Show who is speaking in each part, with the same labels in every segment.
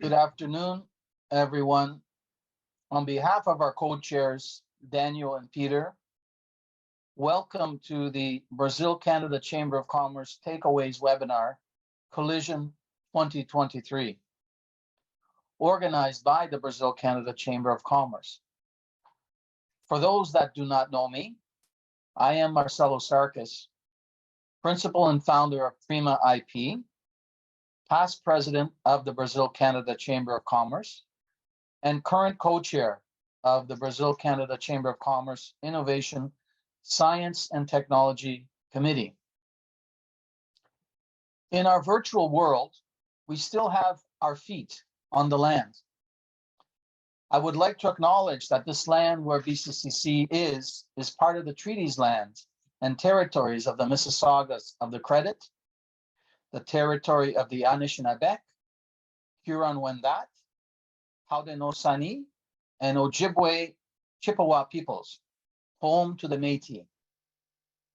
Speaker 1: Good afternoon, everyone. On behalf of our co-chairs, Daniel and Peter, welcome to the Brazil-Canada Chamber of Commerce Takeaways webinar, Collision 2023, organized by the Brazil-Canada Chamber of Commerce. For those that do not know me, I am Marcelo Sarkis, principal and founder of Prima IP, past president of the Brazil-Canada Chamber of Commerce, and current co-chair of the Brazil-Canada Chamber of Commerce Innovation, Science and Technology Committee. In our virtual world, we still have our feet on the land. I would like to acknowledge that this land where BCCC is part of the treaties land and territories of the Mississaugas of the Credit, the territory of the Anishinaabe, Huron-Wendat, Haudenosaunee, and Ojibwe Chippewa peoples, home to the Métis,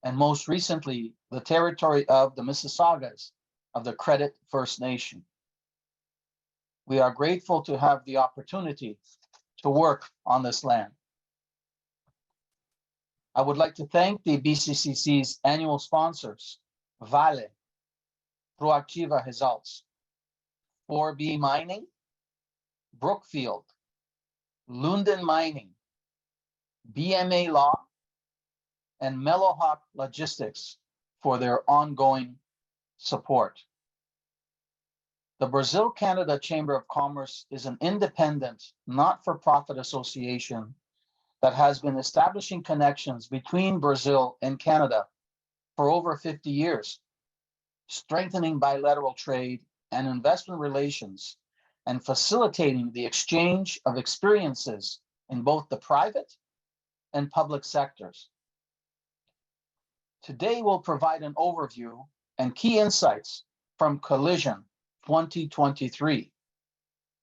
Speaker 1: and most recently, the territory of the Mississaugas of the Credit First Nation. We are grateful to have the opportunity to work on this land. I would like to thank the BCCC's annual sponsors, Vale, Proactiva Results, 4B Mining, Brookfield, Lunden Mining, BMA Law, and Mellowhawk Logistics for their ongoing support. The Brazil-Canada Chamber of Commerce is an independent, not-for-profit association that has been establishing connections between Brazil and Canada for over 50 years, strengthening bilateral trade and investment relations, and facilitating the exchange of experiences in both the private and public sectors. Today, we'll provide an overview and key insights from Collision 2023,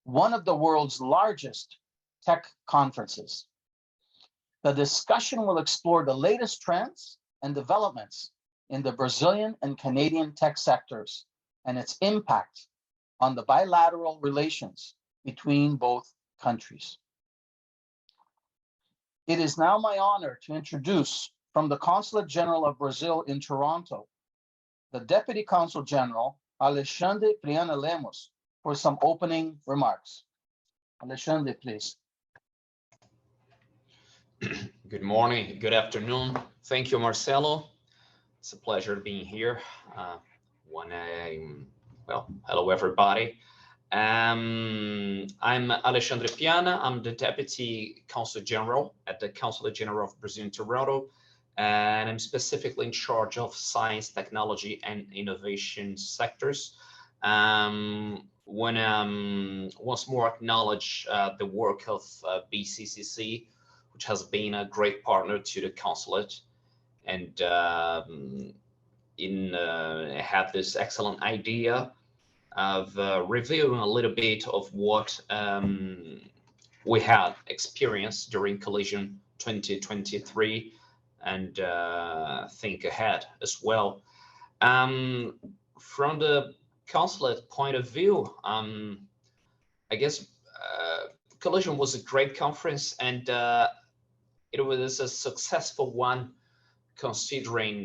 Speaker 1: one of the world's largest tech conferences. The discussion will explore the latest trends and developments in the Brazilian and Canadian tech sectors and its impact on the bilateral relations between both countries. It is now my honor to introduce from the Consulate General of Brazil in Toronto, the Deputy Consul General, Alexandre Priana Lemos, for some opening remarks. Alexandre, please.
Speaker 2: Good morning, good afternoon. Thank you, Marcelo. It's a pleasure being here. Hello, everybody. I'm Alexandre Piana. I'm the Deputy Consul General at the Consulate General of Brazil in Toronto, and I'm specifically in charge of science, technology, and innovation sectors. Once more acknowledge the work of BCCC, which has been a great partner to the consulate, and had this excellent idea of reviewing a little bit of what we had experienced during Collision 2023 and think ahead as well. From the consulate point of view, I guess Collision was a great conference, and it was a successful one, considering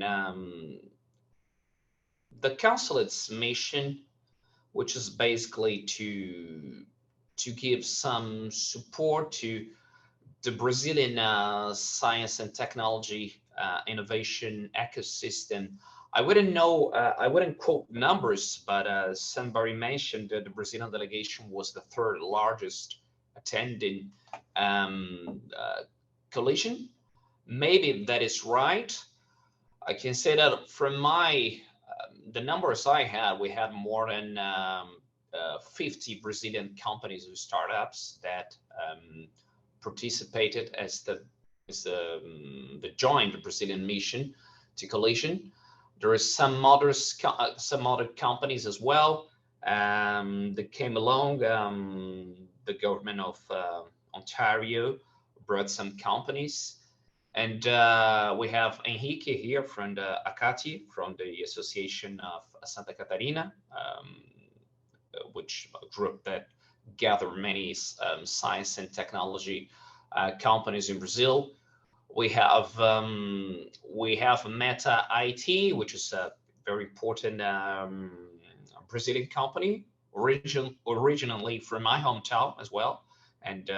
Speaker 2: the consulate's mission, which is basically to give some support to the Brazilian science and technology innovation ecosystem. I wouldn't quote numbers, but somebody mentioned that the Brazilian delegation was the third largest attending Collision. Maybe that is right. I can say that from the numbers I had, we had more than 50 Brazilian companies or startups that participated as the joint Brazilian mission to Collision. There are some other companies as well that came along. The government of Ontario brought some companies. And we have Henrique here from the ACATI, from the Association of Santa Catarina, which a group that gather many science and technology companies in Brazil. We have Meta IT, which is a very important Brazilian company, originally from my hometown as well, and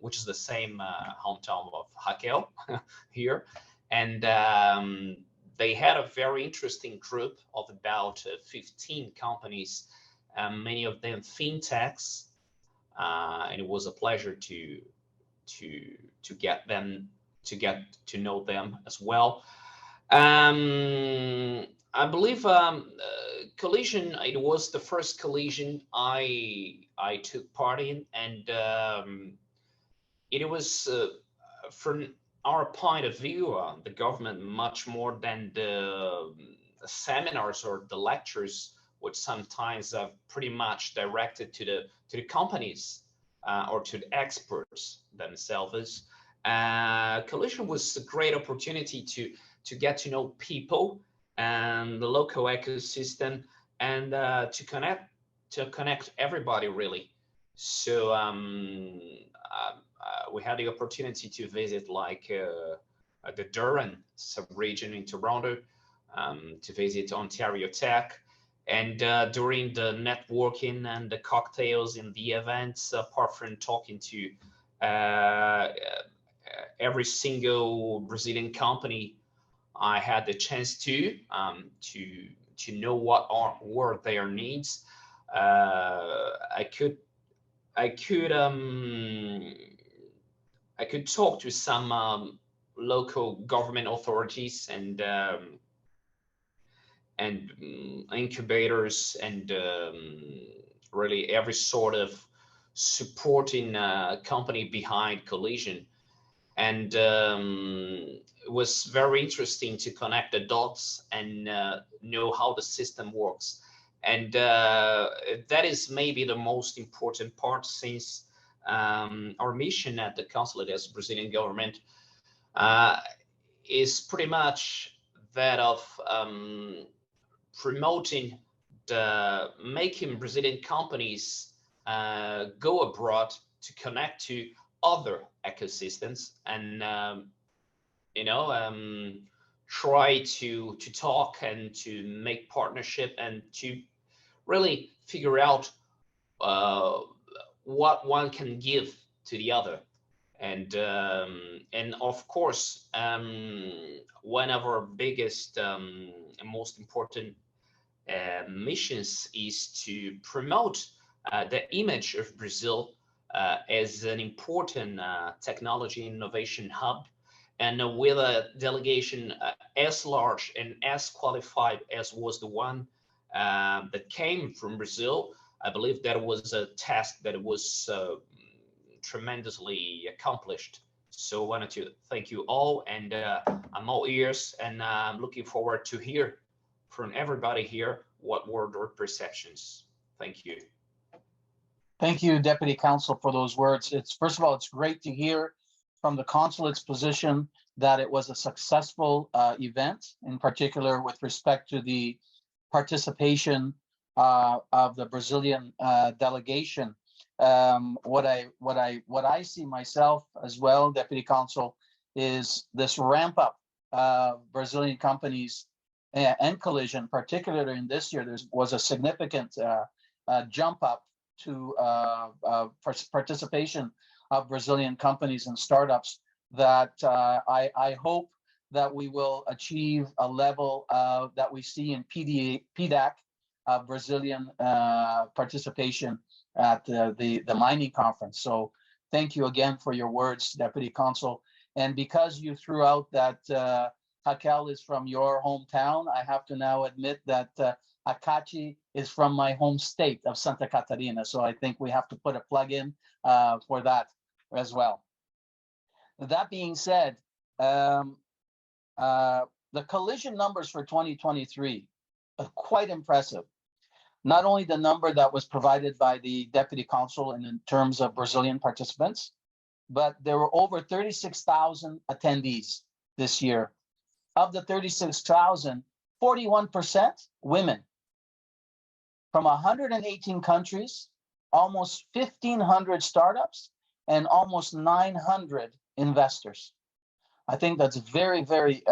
Speaker 2: which is the same hometown of Raquel here, and they had a very interesting group of about 15 companies, many of them fintechs, and it was a pleasure to get to know them as well. I believe Collision. It was the first Collision I took part in, and it was from our point of view, the government much more than the seminars or the lectures, which sometimes are pretty much directed to the companies or to the experts themselves. Collision was a great opportunity to get to know people and the local ecosystem, and to connect everybody really. So we had the opportunity to visit the Durham sub-region in Toronto, to visit Ontario Tech, and during the networking and the cocktails in the events, apart from talking to every single Brazilian company, I had the chance to know what were their needs. I could talk to some local government authorities and incubators and really every sort of supporting company behind Collision. And it was very interesting to connect the dots and know how the system works. And that is maybe the most important part, since our mission at the consulate as Brazilian government is pretty much that of promoting making Brazilian companies go abroad to connect to other ecosystems, and try to talk and to make partnership and to really figure out what one can give to the other. And of course, one of our biggest and most important missions is to promote the image of Brazil as an important technology innovation hub, and with a delegation as large and as qualified as was the one that came from Brazil. I believe that was a task that was tremendously accomplished. So I wanted to thank you all, and I'm all ears, and I'm looking forward to hear from everybody here what were their perceptions. Thank you.
Speaker 1: Thank you, Deputy Counsel, for those words. First of all, it's great to hear from the consulate's position that it was a successful event, in particular with respect to the participation of the Brazilian delegation. What I see myself as well, Deputy Counsel, is this ramp up Brazilian companies and Collision, particularly in this year. There was a significant jump up to participation of Brazilian companies and startups that I hope that we will achieve a level that we see in PDAC, Brazilian participation at the mining conference. So thank you again for your words, Deputy Consul. And because you threw out that Raquel is from your hometown, I have to now admit that Akachi is from my home state of Santa Catarina. So I think we have to put a plug in for that as well. That being said, the Collision numbers for 2023 are quite impressive. Not only the number that was provided by the Deputy Consul in terms of Brazilian participants, but there were over 36,000 attendees this year. Of the 36,000, 41% women from 118 countries almost 1,500 startups and almost 900 investors. I think that's very, very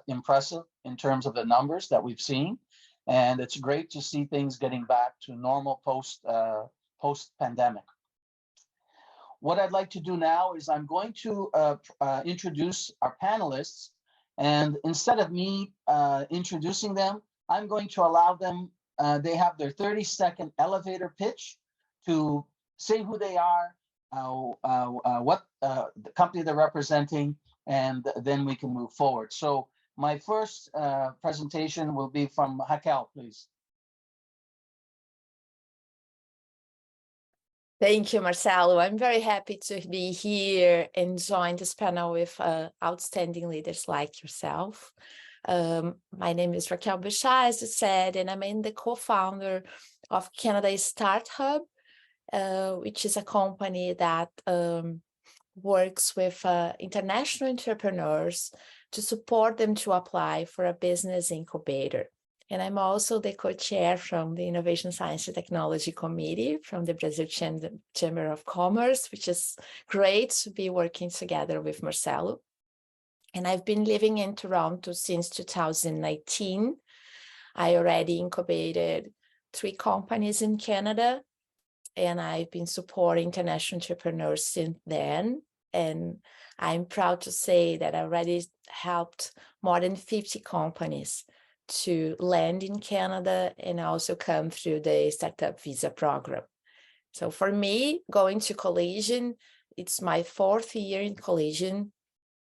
Speaker 1: impressive in terms of the numbers that we've seen. And it's great to see things getting back to normal post-pandemic. What I'd like to do now is I'm going to introduce our panelists. And instead of me introducing them, I'm going to allow them, they have their 30-second elevator pitch to say who they are, what the company they're representing, and then we can move forward. So my first presentation will be from Raquel, please.
Speaker 3: Thank you, Marcelo. I'm very happy to be here and join this panel with outstanding leaders like yourself. My name is Raquel Bechá, as you said, and I'm the co-founder of Canada Start Hub, which is a company that works with international entrepreneurs to support them to apply for a business incubator. And I'm also the co-chair from the Innovation Science and Technology Committee from the Brazil Chamber of Commerce, which is great to be working together with Marcelo. And I've been living in Toronto since 2019. I already incubated 3 companies in Canada, and I've been supporting international entrepreneurs since then. And I'm proud to say that I already helped more than 50 companies to land in Canada and also come through the Startup Visa program. So for me, going to Collision, it's my 4th year in Collision,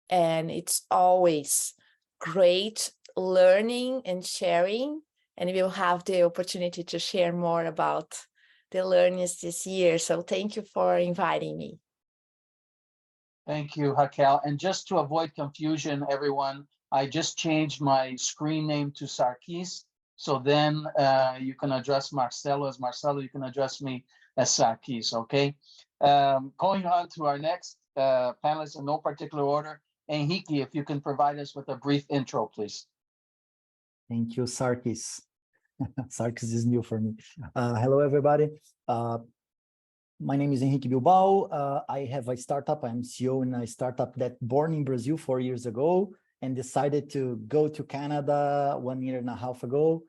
Speaker 3: and it's always great learning and sharing, and we'll have the opportunity to share more about the learnings this year. So thank you for inviting me.
Speaker 1: Thank you, Raquel. And just to avoid confusion, everyone, I just changed my screen name to Sarkis. So then you can address Marcelo as Marcelo, you can address me as Sarkis, okay? Going on to our next panelist in no particular order, Henrique, if you can provide us with a brief intro, please.
Speaker 4: Thank you, Sarkis. Sarkis is new for me. Hello, everybody. My name is Henrique Bilbao. I have a startup. I'm CEO in a startup that born in Brazil 4 years ago and decided to go to Canada 1.5 years ago.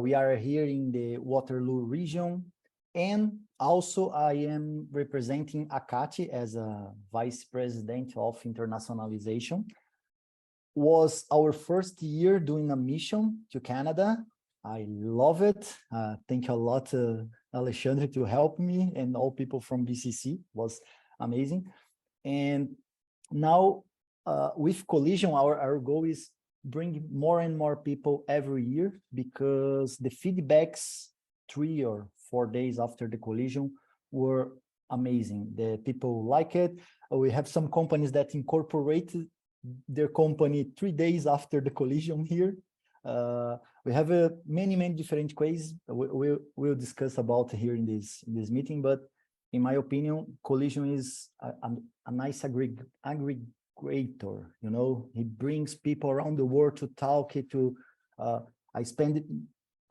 Speaker 4: We are here in the Waterloo region. And also I am representing ACATI as a Vice President of Internationalization. Was our first year doing a mission to Canada. I love it. Thank you a lot, Alexandre, to help me, and all people from BCC. Was amazing. And now with Collision, our goal is bring more and more people every year, because the feedbacks 3 or 4 days after the Collision were amazing. The people like it. We have some companies that incorporated their company 3 days after the Collision here. We have many different ways we'll discuss about here in this meeting, but in my opinion, Collision is a nice aggregator. You know, it brings people around the world to talk. I spend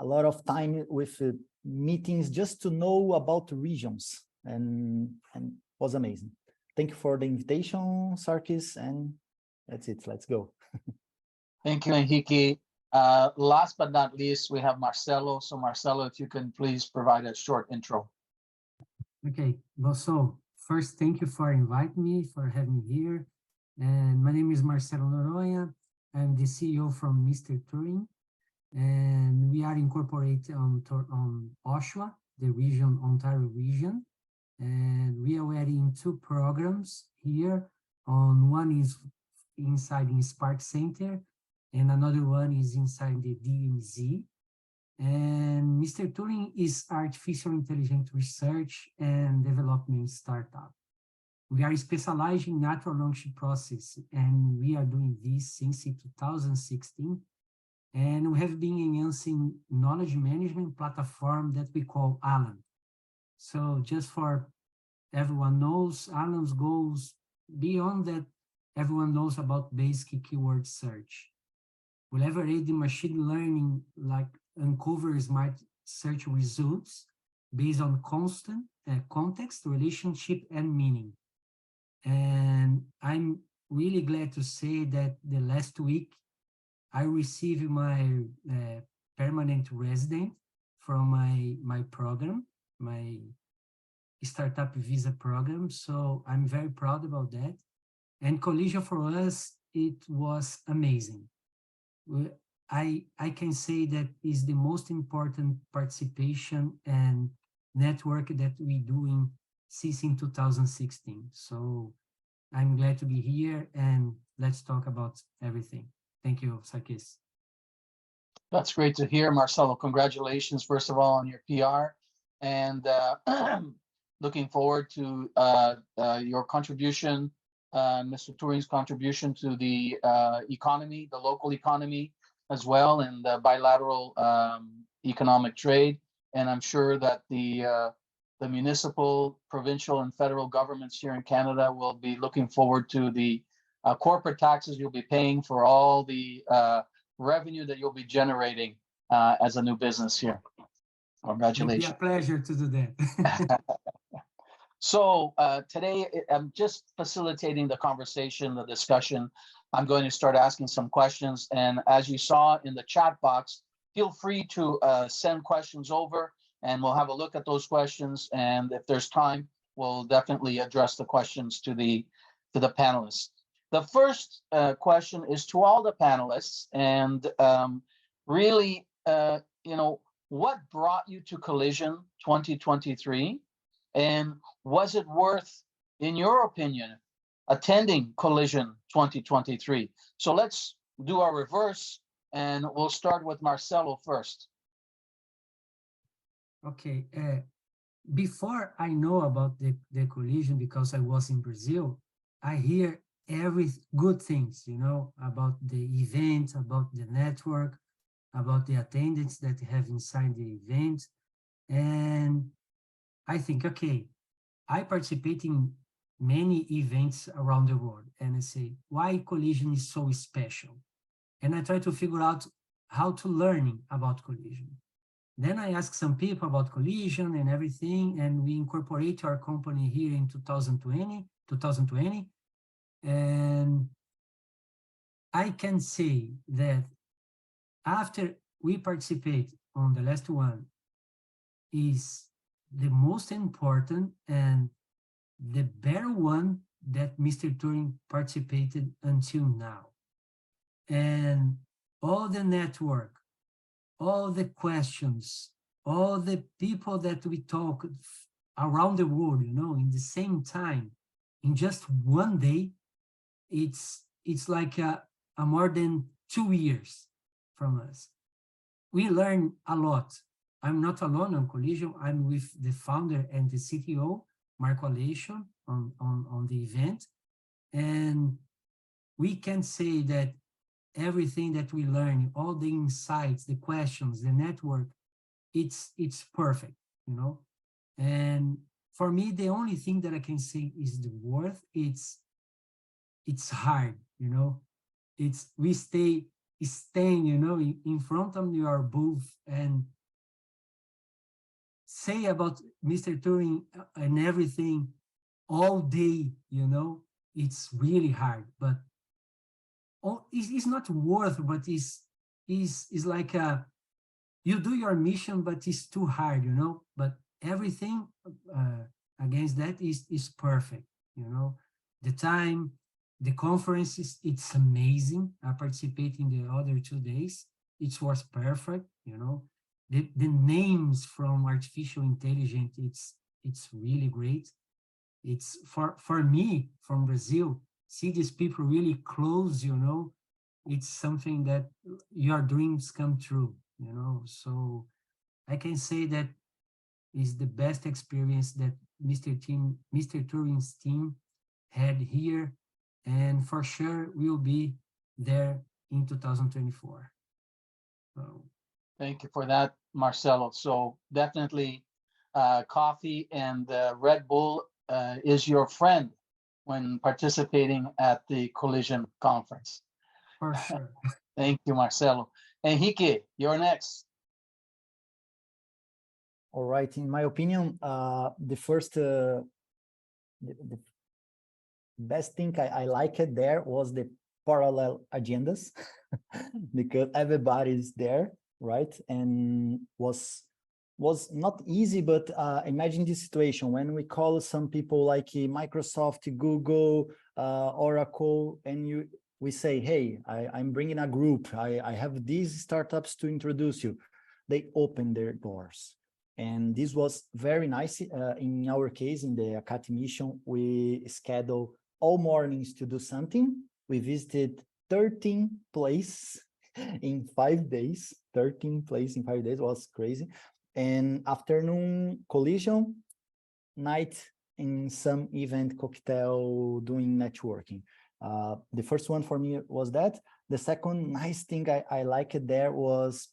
Speaker 4: a lot of time with meetings just to know about regions, and was amazing. Thank you for the invitation, Sarkis, and that's it. Let's go.
Speaker 1: Thank you, Henrique. Last but not least, we have Marcelo. So Marcelo, if you can please provide a short intro.
Speaker 5: Okay, well, so first, thank you for inviting me, for having me here. And my name is Marcelo Noronha. I'm the CEO from Mr. Turing, and we are incorporated on Oshawa, the region, Ontario region. And we are in 2 programs here. One is inside the Spark Center, and another one is inside the DMZ. And Mr. Turing is artificial intelligence research and development startup. We are specialized in natural language process, and we are doing this since 2016. And we have been enhancing knowledge management platform that we call Alan. So just for everyone knows, Alan's goes beyond that. Everyone knows about basic keyword search. We leverage the machine learning, like uncover smart search results based on constant context, relationship, and meaning. And I'm really glad to say that the last week I received my permanent resident from my program, my startup visa program. So I'm very proud about that. And Collision for us, it was amazing. I can say that is the most important participation and network that we doing since in 2016. So I'm glad to be here, and let's talk about everything. Thank you, Sarkis.
Speaker 1: That's great to hear, Marcelo. Congratulations, first of all, on your PR, and looking forward to your contribution, Mr. Turing's contribution to the economy, the local economy as well, and the bilateral economic trade. And I'm sure that the municipal, provincial, and federal governments here in Canada will be looking forward to the corporate taxes you'll be paying for all the revenue that you'll be generating as a new business here. Congratulations.
Speaker 5: It'd be a pleasure to do that.
Speaker 1: So today I'm just facilitating the conversation, the discussion. I'm going to start asking some questions. And as you saw in the chat box, feel free to send questions over and we'll have a look at those questions. And if there's time, we'll definitely address the questions to the panelists. The first question is to all the panelists, and really, what brought you to Collision 2023, and was it worth, in your opinion, attending Collision 2023? So let's do our reverse, and we'll start with Marcelo first.
Speaker 5: Okay. Before I know about the Collision, because I was in Brazil, I hear every good things, about the event, about the network, about the attendance that you have inside the event. And I think, okay, I participate in many events around the world, and I say, why Collision is so special? And I try to figure out how to learn about Collision. Then I ask some people about Collision and everything, and we incorporate our company here in 2020, and I can say that after we participate on the last one is the most important and the better one that Mr. Turing participated until now. And all the network, all the questions, all the people that we talk around the world, in the same time, in just one day, it's like a more than 2 years from us. We learn a lot. I'm not alone on Collision. I'm with the founder and the CTO, Marco Aleixo, on the event. And we can say that everything that we learn, all the insights, the questions, the network, it's perfect, And for me, the only thing that I can say is the worth. It's hard, we staying, in front of your booth and say about Mr. Turing and everything all day, it's really hard, but it's not worth, but it's like you do your mission, but it's too hard, but everything against that is perfect, the time, the conferences, it's amazing. I participated in the other 2 days. It was perfect, The names from artificial intelligence, it's really great. It's for me from Brazil, see these people really close, it's something that your dreams come true, So I can say that is the best experience that Mr. Turing's team had here, and for sure we'll be there in 2024. So.
Speaker 1: Thank you for that, Marcelo. So definitely coffee and Red Bull is your friend when participating at the Collision conference.
Speaker 5: For sure.
Speaker 1: Thank you, Marcelo. Henrique, you're next.
Speaker 4: All right. In my opinion, the best thing I liked there was the parallel agendas because everybody's there, right? And was not easy, but imagine this situation when we call some people like Microsoft, Google, Oracle, and we say, hey, I'm bringing a group. I have these startups to introduce you. They open their doors. And this was very nice. In our case, in the Acati mission, we scheduled all mornings to do something. We visited 13 places in 5 days. 13 places in 5 days was crazy. And afternoon collision, night in some event cocktail doing networking. The first one for me was that. The second nice thing I liked there was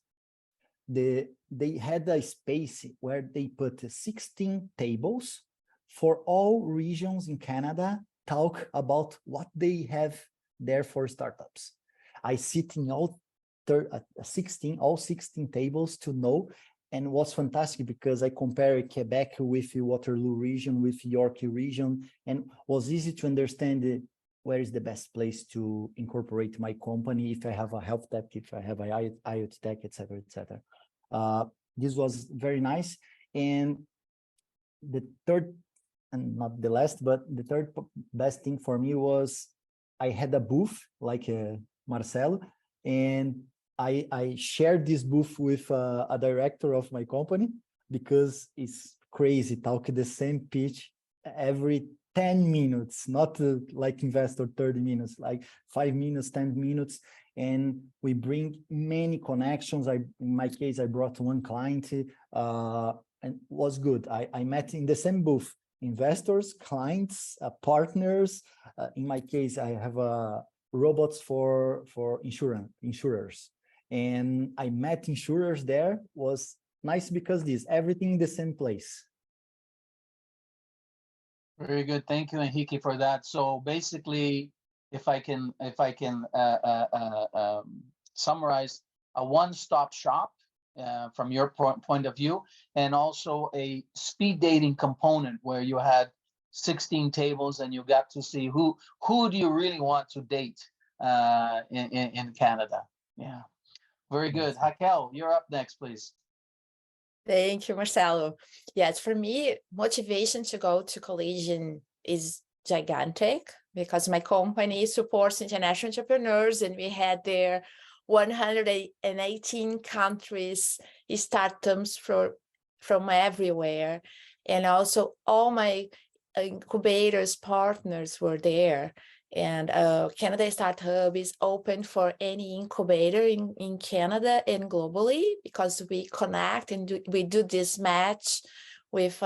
Speaker 4: they had a space where they put 16 tables for all regions in Canada, talk about what they have there for startups. I sit in all 16 tables to know, and was fantastic because I compare Quebec with Waterloo region, with York region, and was easy to understand where is the best place to incorporate my company if I have a health tech, if I have a IoT tech, etc., etc. This was very nice. And the third, and not the last, but the third best thing for me was I had a booth like Marcelo, and I shared this booth with a director of my company because it's crazy, talk the same pitch every 10 minutes, not like investor 30 minutes, like 5 minutes, 10 minutes. And we bring many connections. In my case, I brought one client and was good. I met in the same booth, investors, clients, partners. In my case, I have robots for insurers. And I met insurers there, was nice because everything in the same place.
Speaker 1: Very good. Thank you, Enrique, for that. So basically, if I can summarize, a one-stop shop from your point of view, and also a speed dating component where you had 16 tables and you got to see who do you really want to date in Canada. Yeah, very good. Raquel, you're up next, please.
Speaker 3: Thank you, Marcelo. Yes, for me, motivation to go to Collision is gigantic because my company supports international entrepreneurs, and we had there 118 countries, startups from everywhere. And also all my incubators partners were there. And Canada Start Hub is open for any incubator in Canada and globally, because we connect and we do this match with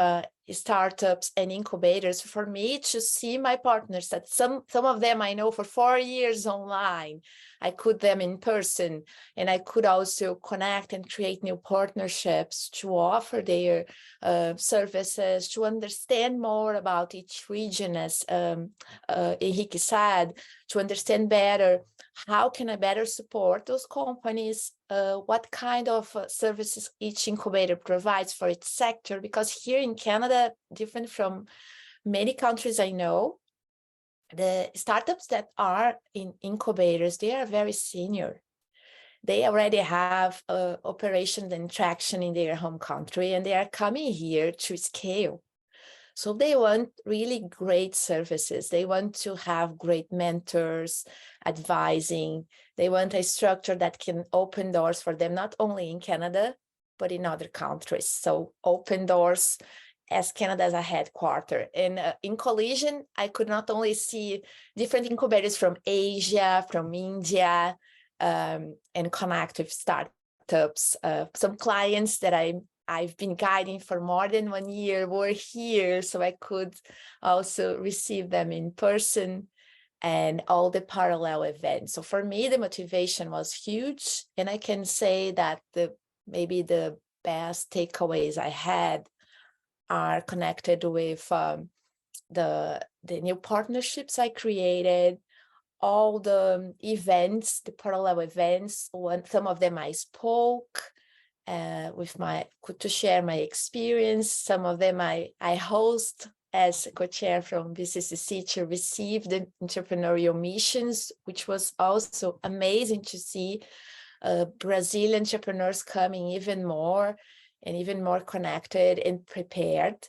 Speaker 3: startups and incubators. For me to see my partners, that some of them I know for 4 years online, I could them in person, and I could also connect and create new partnerships to offer their services, to understand more about each region, as Enrique said, to understand better how can I better support those companies, what kind of services each incubator provides for its sector, because here in Canada, different from many countries I know, the startups that are in incubators, they are very senior. They already have operations and traction in their home country, and they are coming here to scale. So they want really great services. They want to have great mentors, advising. They want a structure that can open doors for them, not only in Canada, but in other countries. So open doors as Canada as a headquarter. And in Collision, I could not only see different incubators from Asia, from India, and connect with startups. Some clients that I've been guiding for more than 1 year were here, so I could also receive them in person, and all the parallel events. So for me, the motivation was huge, and I can say that maybe the best takeaways I had are connected with the new partnerships I created, all the events, the parallel events. Some of them I spoke, to share my experience. Some of them I host as co-chair from BCCC to receive the entrepreneurial missions, which was also amazing to see Brazilian entrepreneurs coming even more connected and prepared.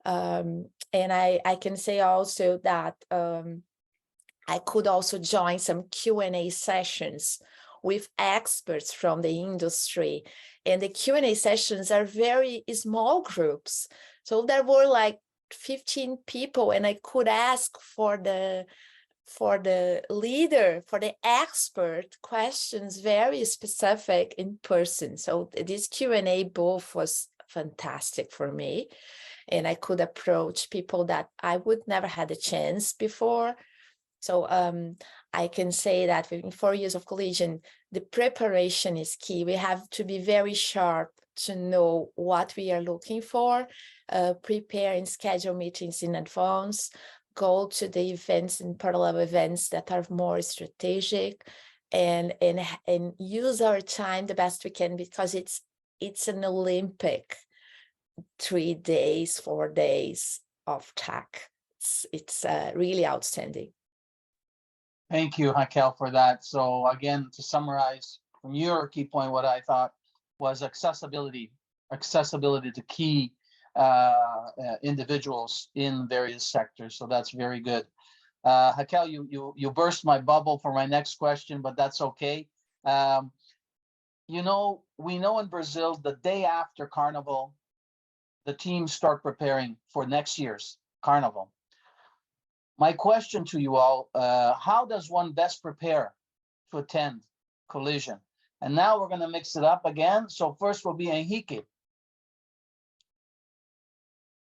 Speaker 3: And I can say also that I could also join some Q&A sessions with experts from the industry. And the Q&A sessions are very small groups. So there were like 15 people, and I could ask for the leader, for the expert, questions very specific in person. So this Q&A booth was fantastic for me. And I could approach people that I would never had a chance before. So I can say that in 4 years of Collision, the preparation is key. We have to be very sharp to know what we are looking for, prepare and schedule meetings in advance, go to the events and parallel events that are more strategic, and use our time the best we can, because it's an Olympic 3 days, 4 days of tech. It's really outstanding.
Speaker 1: Thank you, Raquel, for that. So again, to summarize from your key point, what I thought was accessibility to key individuals in various sectors. So that's very good. Raquel, you burst my bubble for my next question, but that's okay. We know in Brazil, the day after Carnival, the teams start preparing for next year's Carnival. My question to you all, how does one best prepare to attend Collision? And now we're going to mix it up again. So first will be Henrique.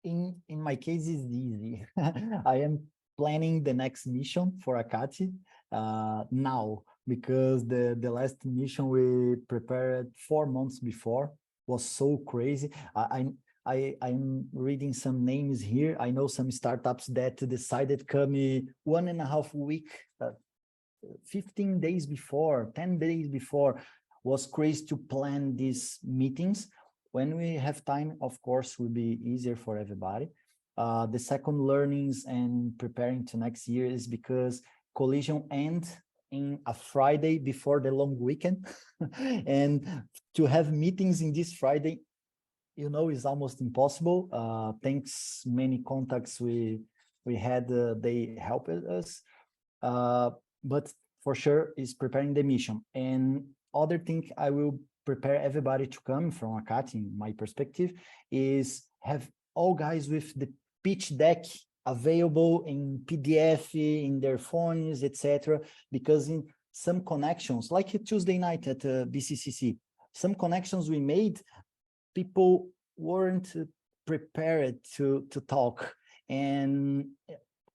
Speaker 4: In my case, it's easy. I am planning the next mission for Akati now, because the last mission we prepared 4 months before was so crazy. I'm reading some names here. I know some startups that decided come 1.5 weeks, 15 days before, 10 days before. Was crazy to plan these meetings. When we have time, of course, will be easier for everybody. The second learnings and preparing to next year is because Collision ends in a Friday before the long weekend. And to have meetings in this Friday, is almost impossible. Thanks many contacts we had, they helped us. But for sure is preparing the mission. And other thing I will prepare everybody to come from Akati, in my perspective, is have all guys with the pitch deck available in PDF, in their phones, etc. Because in some connections, like Tuesday night at BCCC, some connections we made, people weren't prepared to talk, and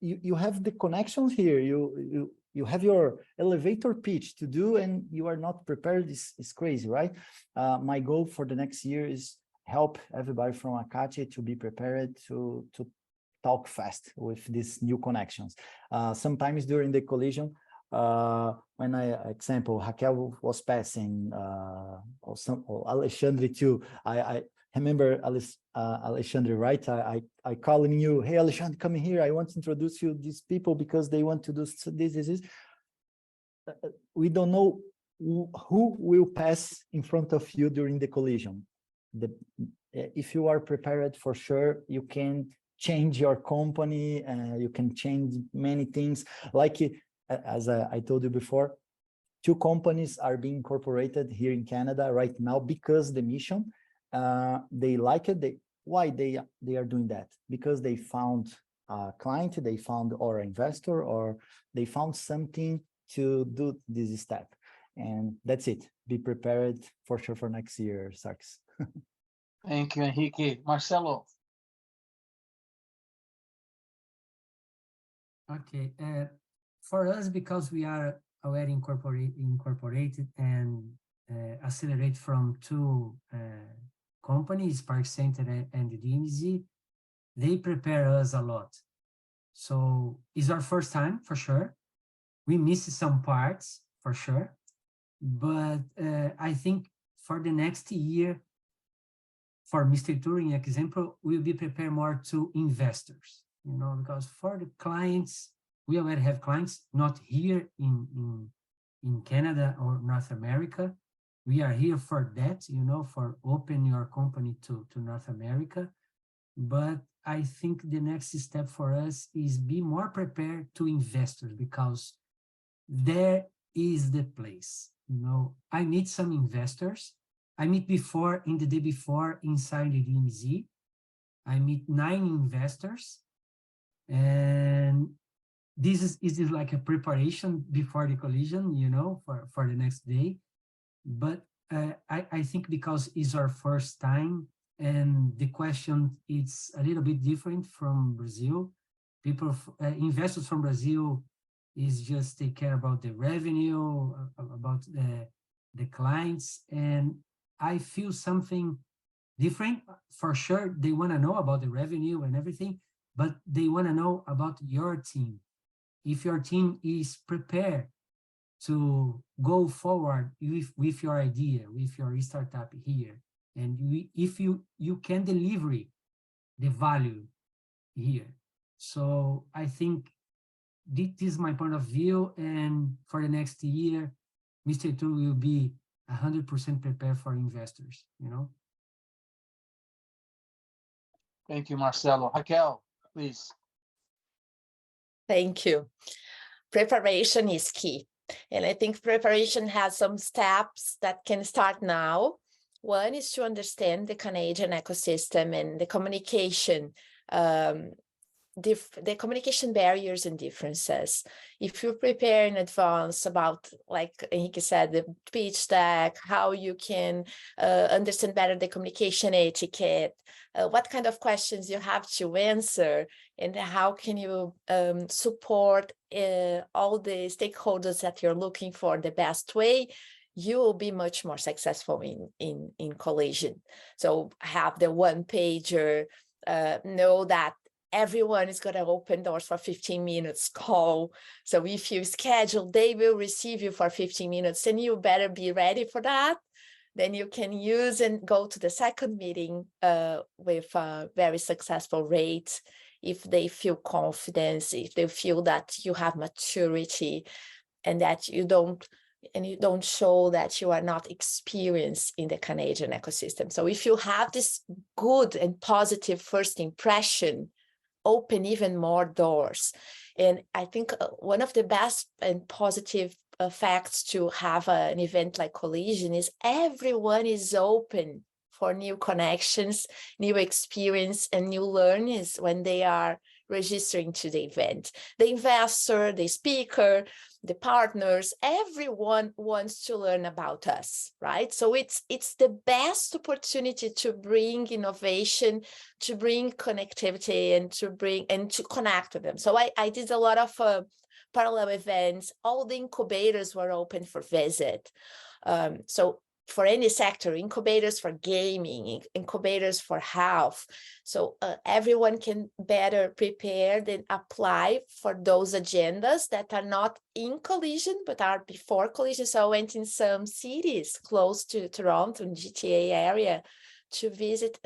Speaker 4: you have the connections here. You have your elevator pitch to do, and you are not prepared. It's crazy, right? My goal for the next year is help everybody from Akati to be prepared to talk fast with these new connections. Sometimes during the collision, when example, Raquel was passing, or Alexandre too, I remember Alexandre, right? I calling you, hey, Alexandre, come here. I want to introduce you to these people because they want to do this. We don't know who will pass in front of you during the collision. If you are prepared, for sure, you can change your company, you can change many things. Like, as I told you before, 2 companies are being incorporated here in Canada right now because the mission, they like it. Why they are doing that? Because they found a client, they found or investor, or they found something to do this step. And that's it. Be prepared for sure for next year, Sarkis.
Speaker 1: Thank you, Henrique. Marcelo.
Speaker 5: Okay. For us, because we are already incorporated and accelerate from 2 companies, Spark Center and DMZ, they prepare us a lot. So it's our first time, for sure. We missed some parts, for sure. But I think for the next year, for Mr. Turing example, we'll be prepared more to investors, you know, because for the clients, we already have clients, not here in Canada or North America. We are here for that, you know, for open your company to North America. But I think the next step for us is be more prepared to investors, because there is the place, you know. I meet some investors. I meet before, in the day before, inside the DMZ, I meet 9 investors, and this is like a preparation before the collision, you know, for the next day. But I think because it's our first time, and the question is a little bit different from Brazil. People, investors from Brazil is just take care about the revenue, about the clients, and I feel something different. For sure, they want to know about the revenue and everything, but they want to know about your team. If your team is prepared to go forward with your idea, with your startup here, and if you can deliver the value here. So I think this is my point of view, and for the next year, Mr. Tool will be 100% prepared for investors, you know.
Speaker 1: Thank you, Marcelo. Raquel, please.
Speaker 3: Thank you. Preparation is key. And I think preparation has some steps that can start now. One is to understand the Canadian ecosystem and the communication, the communication barriers and differences. If you prepare in advance about, like Henrique said, the pitch deck, how you can understand better the communication etiquette, what kind of questions you have to answer, and how can you support all the stakeholders that you're looking for the best way, you will be much more successful in collision. So have the one pager, know that everyone is going to open doors for 15 minutes call. So if you schedule, they will receive you for 15 minutes, and you better be ready for that. Then you can use and go to the second meeting with a very successful rate if they feel confidence, if they feel that you have maturity, and that you don't show that you are not experienced in the Canadian ecosystem. So if you have this good and positive first impression, open even more doors. And I think one of the best and positive facts to have an event like Collision is everyone is open for new connections, new experience, and new learnings when they are registering to the event. The investor, the speaker, the partners, everyone wants to learn about us, right? So it's the best opportunity to bring innovation, to bring connectivity, and to connect with them. So I did a lot of parallel events. All the incubators were open for visit. So for any sector, incubators for gaming, incubators for health. So everyone can better prepare and apply for those agendas that are not in Collision, but are before Collision. So I went in some cities close to Toronto, in GTA area, to visit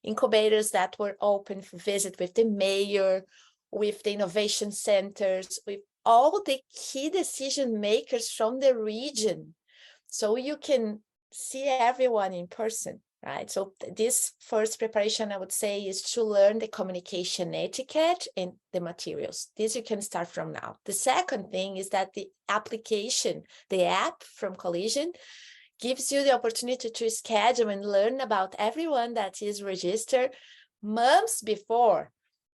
Speaker 3: incubators that were open for visit with the mayor, with the innovation centers, with all the key decision makers from the region. So you can see everyone in person, right? So this first preparation, I would say, is to learn the communication etiquette and the materials. This you can start from now. The second thing is that the application, the app from Collision, gives you the opportunity to schedule and learn about everyone that is registered months before.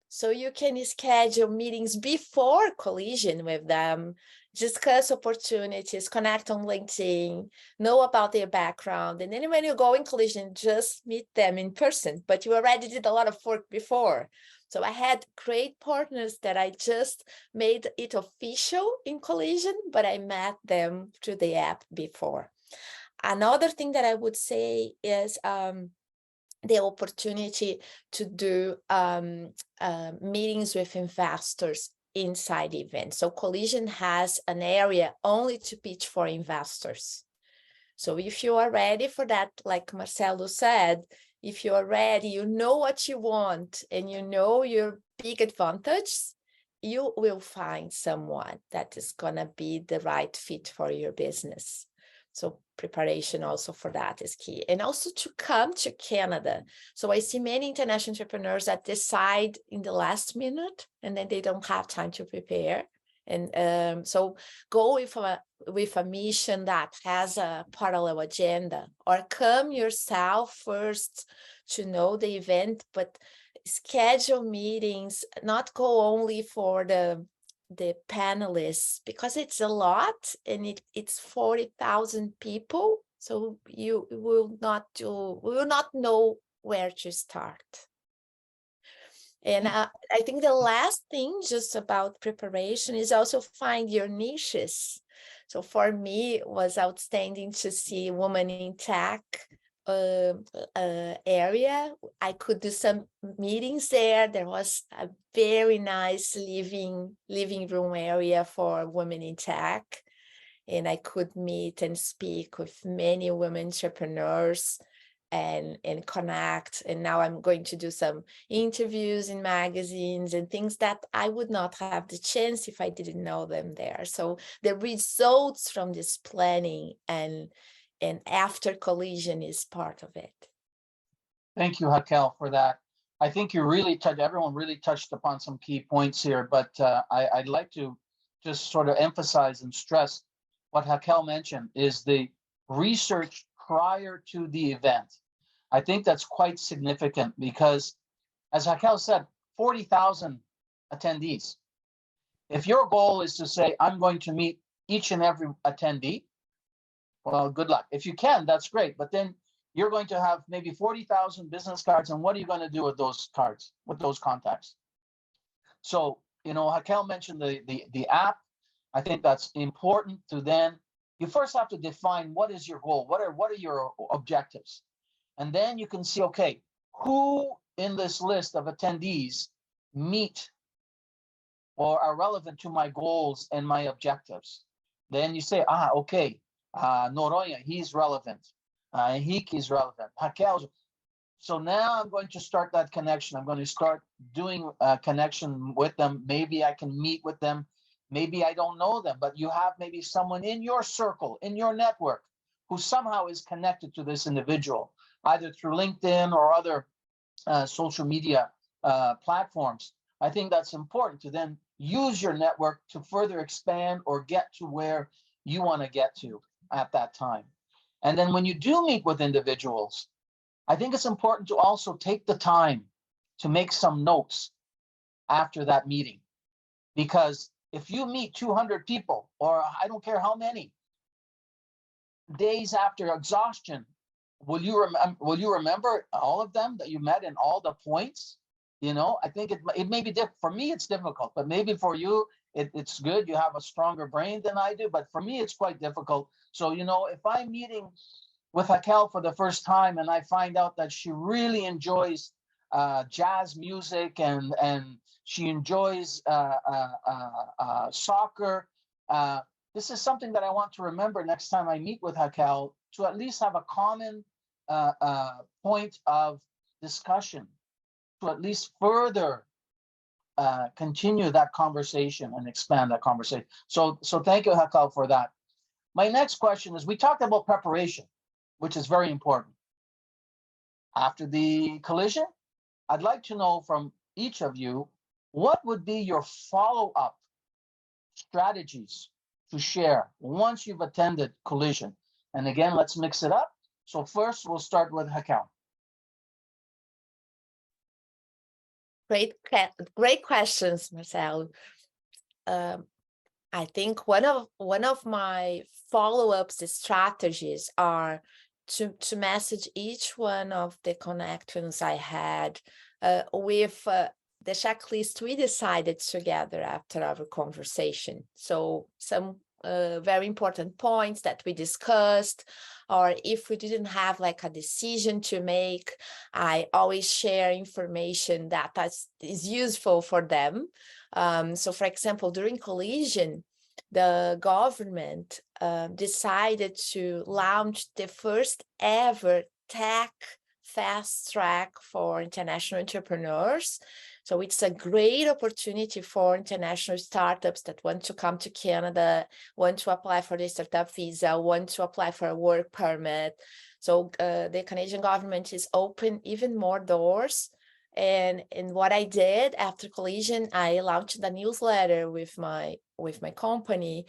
Speaker 3: So you can schedule meetings before Collision with them, discuss opportunities, connect on LinkedIn, know about their background. And then when you go in Collision, just meet them in person, but you already did a lot of work before. So I had great partners that I just made it official in Collision, but I met them through the app before. Another thing that I would say is the opportunity to do meetings with investors inside the event. So Collision has an area only to pitch for investors. So if you are ready for that, like Marcelo said, if you are ready, you know what you want and you know your big advantage, you will find someone that is gonna be the right fit for your business. So preparation also for that is key. And also to come to Canada. So I see many international entrepreneurs that decide in the last minute and then they don't have time to prepare. And so go with a mission that has a parallel agenda, or come yourself first to know the event, but schedule meetings, not go only for the panelists, because it's a lot and it's 40,000 people. So you will not know where to start. And I think the last thing just about preparation is also find your niches. So for me, it was outstanding to see Women in Tech area. I could do some meetings there. There was a very nice living room area for Women in Tech. And I could meet and speak with many women entrepreneurs and connect. And now I'm going to do some interviews in magazines and things that I would not have the chance if I didn't know them there. So the results from this planning and after collision is part of it.
Speaker 1: Thank you, Raquel, for that. I think you really everyone really touched upon some key points here, but I'd like to just sort of emphasize and stress what Raquel mentioned is the research prior to the event. I think that's quite significant because, as Raquel said, 40,000 attendees. If your goal is to say, I'm going to meet each and every attendee, well, good luck. If you can, that's great. But then you're going to have maybe 40,000 business cards. And what are you going to do with those cards, with those contacts? So, Raquel mentioned the app. I think that's important to then, you first have to define what is your goal? What are your objectives? And then you can see, okay, who in this list of attendees meet or are relevant to my goals and my objectives. Then you say, okay, Noronha, he's relevant. Henrique is relevant. Raquel. So now I'm going to start that connection. I'm going to start doing a connection with them. Maybe I can meet with them. Maybe I don't know them, but you have maybe someone in your circle, in your network, who somehow is connected to this individual, either through LinkedIn or other social media platforms. I think that's important to then use your network to further expand or get to where you want to get to at that time. And then when you do meet with individuals, I think it's important to also take the time to make some notes after that meeting. Because if you meet 200 people, or I don't care how many, days after exhaustion, will you remember all of them that you met and all the points? I think it may be different. For me, it's difficult, but maybe for you, it's good. You have a stronger brain than I do, but for me, it's quite difficult. So, if I'm meeting with Raquel for the first time and I find out that she really enjoys jazz music and she enjoys soccer, this is something that I want to remember next time I meet with Raquel, to at least have a common point of discussion, to at least further continue that conversation and expand that conversation. So thank you, Raquel, for that. My next question is, we talked about preparation, which is very important. After the collision, I'd like to know from each of you, what would be your follow-up strategies to share once you've attended collision? And again, let's mix it up. So first, we'll start with Raquel.
Speaker 3: Great questions, Marcelo. I think one of my follow-ups strategies are to message each one of the connections I had with the checklist we decided together after our conversation. So some very important points that we discussed, or if we didn't have like a decision to make, I always share information that is useful for them. So for example, during collision, the government decided to launch the first ever tech fast track for international entrepreneurs. So it's a great opportunity for international startups that want to come to Canada, want to apply for the startup visa, want to apply for a work permit. So the Canadian government is open even more doors. And what I did after Collision, I launched a newsletter with my company,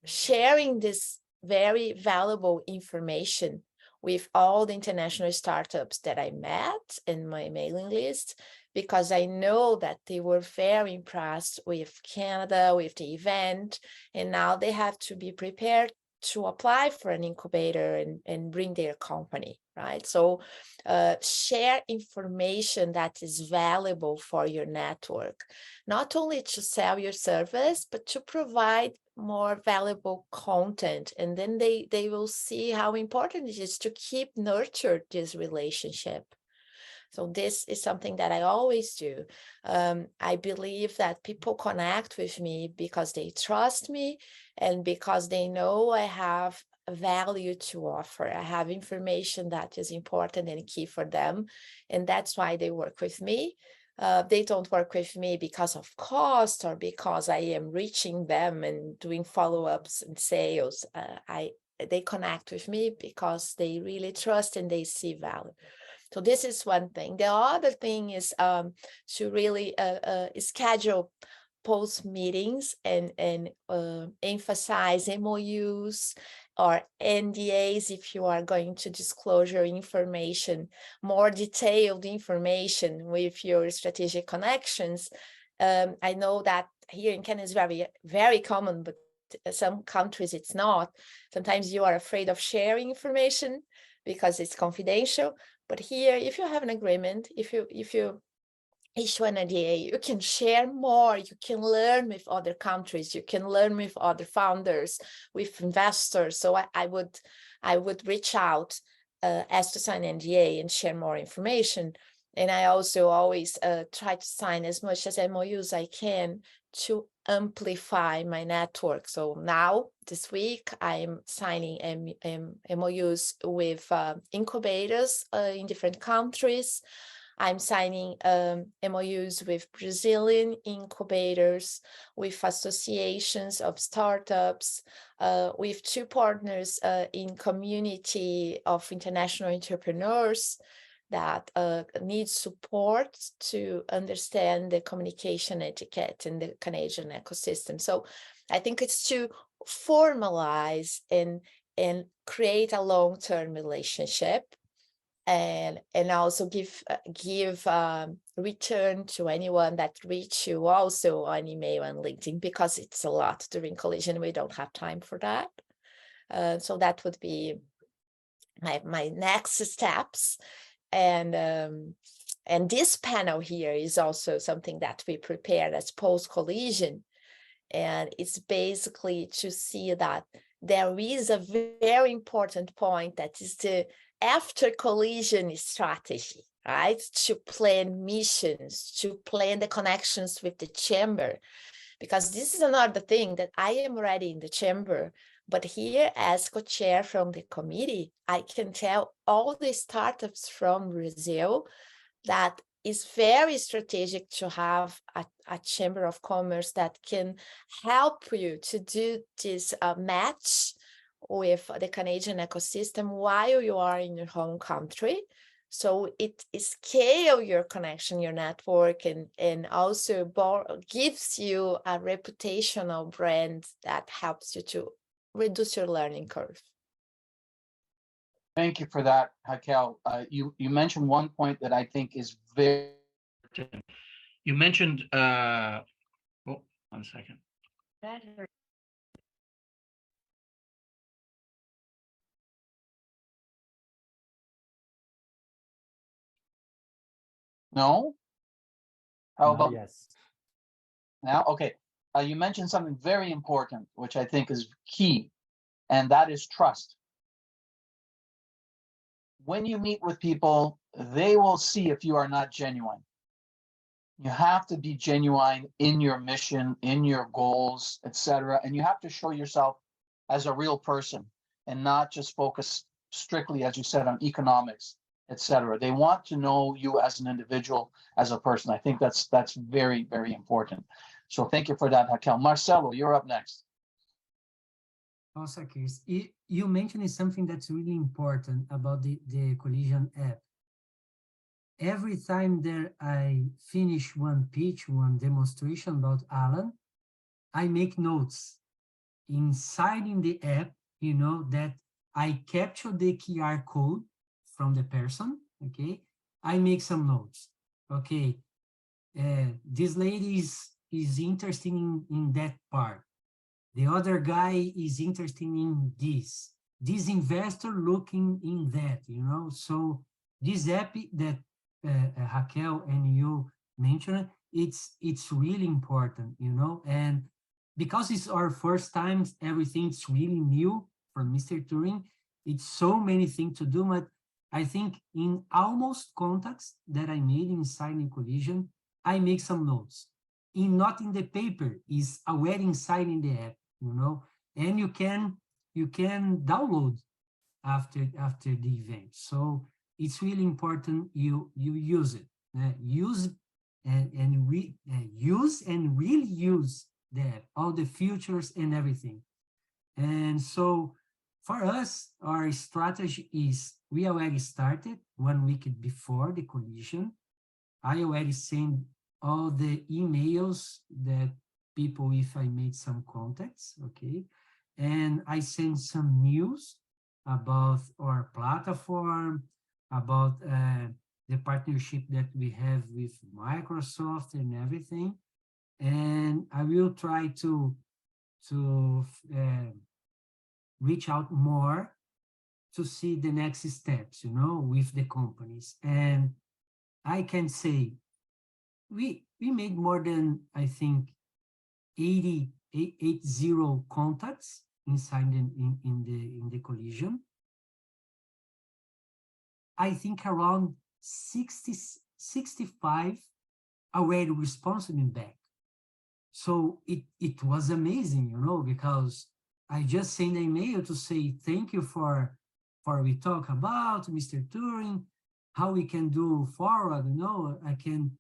Speaker 3: sharing this very valuable information with all the international startups that I met in my mailing list, because I know that they were very impressed with Canada, with the event, and now they have to be prepared to apply for an incubator and bring their company, right? So share information that is valuable for your network, not only to sell your service, but to provide more valuable content. And then they will see how important it is to keep nurture this relationship. So this is something that I always do. I believe that people connect with me because they trust me and because they know I have value to offer. I have information that is important and key for them. And that's why they work with me. They don't work with me because of cost or because I am reaching them and doing follow-ups and sales. They connect with me because they really trust and they see value. So this is one thing. The other thing is to really schedule post meetings and emphasize MOUs or NDAs if you are going to disclose your information, more detailed information with your strategic connections. I know that here in Canada is very, very common, but some countries it's not. Sometimes you are afraid of sharing information because it's confidential. But here, if you have an agreement, if you issue an NDA, you can share more, you can learn with other countries, you can learn with other founders, with investors. So I would reach out, ask to sign NDA and share more information. And I also always try to sign as much as MOUs I can to amplify my network. So now, this week, I'm signing MOUs with incubators in different countries. I'm signing MOUs with Brazilian incubators, with associations of startups, with 2 partners in community of international entrepreneurs that need support to understand the communication etiquette in the Canadian ecosystem. So I think it's to formalize and create a long-term relationship, and also give return to anyone that reach you also on email and LinkedIn, because it's a lot during Collision. We don't have time for that. So that would be my next steps. And this panel here is also something that we prepared as post-collision. And it's basically to see that there is a very important point that is the after collision strategy, right? To plan missions, to plan the connections with the chamber. Because this is another thing that I am already in the chamber, but here as co-chair from the committee, I can tell all the startups from Brazil that it's very strategic to have a chamber of commerce that can help you to do this match with the Canadian ecosystem while you are in your home country. So it scale your connection, your network, and also gives you a reputational brand that helps you to reduce your learning curve.
Speaker 1: Thank you for that, Raquel. You mentioned one point that I think is very important. You mentioned, oh, 1 second. No? How about
Speaker 4: Yes.
Speaker 1: now? Okay. You mentioned something very important, which I think is key, and that is trust. When you meet with people, they will see if you are not genuine. You have to be genuine in your mission, in your goals, etc. And you have to show yourself as a real person and not just focus strictly, as you said, on economics, etc. They want to know you as an individual, as a person. I think that's very, very important. So thank you for that, Raquel. Marcelo, you're up next.
Speaker 5: Also, Chris, you mentioned something that's really important about the Collision app. Every time that I finish one pitch, one demonstration about Alan, I make notes inside in the app, that I capture the QR code from the person, okay? I make some notes, okay? This lady is interested in that part. The other guy is interested in this. This investor looking in that, So this app that Raquel and you mentioned, it's really important, and because it's our first time, everything's really new for Mr. Turing. It's so many things to do, but I think in almost contacts that I made inside in Collision, I make some notes. Not in the paper, is already inside in the app, and you can download after the event. So it's really important you use it. Use and really use the app, all the features and everything. And so for us, our strategy is we already started 1 week before the collision. I already sent all the emails that people, if I made some contacts, okay? And I sent some news about our platform, about the partnership that we have with Microsoft and everything. And I will try to reach out more to see the next steps, with the companies. And I can say we made more than, I think, 80 contacts inside in the collision. I think around 65 already responded back. So it was amazing, because I just sent an email to say thank you for we talk about Mr. Turing, how we can do forward, I can